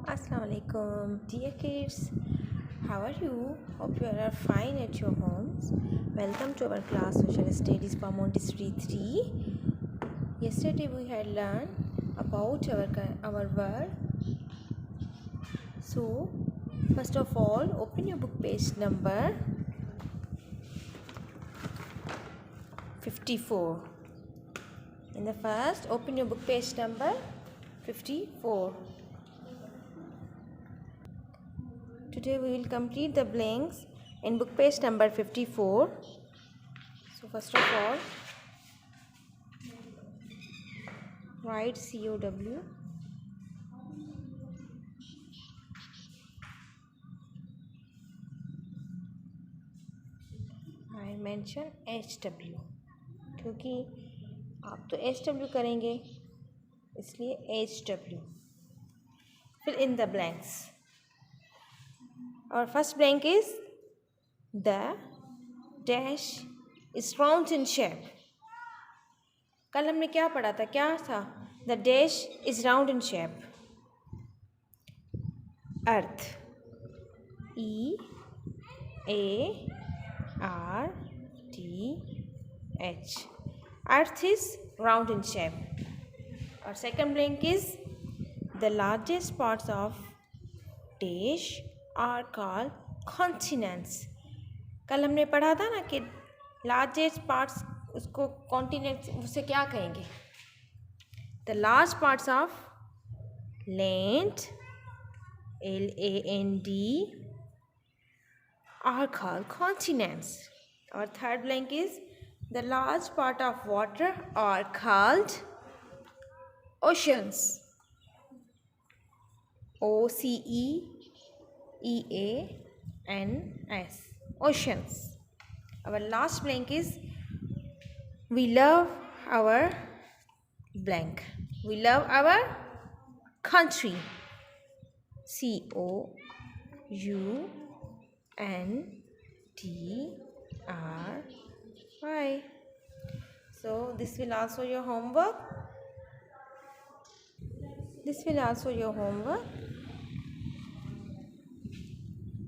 Assalamualaikum, dear kids. How are you? Hope you are fine at your homes. Welcome to our class Social Studies for Montessori 3. Yesterday we had learned about our word. So, first of all, open your book page number 54. In the first, open your book page number 54. Today we will complete the blanks in book page number 54. So first of all, write COW. I mention HW क्योंकि आप तो HW करेंगे इसलिए HW. Fill in the blanks. Our first blank is the dash is round in shape. कल हमने क्या पढ़ा था? क्या था? The dash is round in shape. Earth. EARTH. Earth is round in shape. Our second blank is the largest parts of dash are called continents. कल हमने पढ़ा था ना कि largest parts उसको continents उसे क्या कहेंगे? The large parts of land, LAND, are called continents. Our third blank is the large part of water are called oceans. OCEANS. Oceans. Our last blank is we love our blank. We love our country. COUNTRY. So this will also your homework.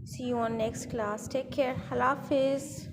See you on next class. Take care. Allah Hafiz.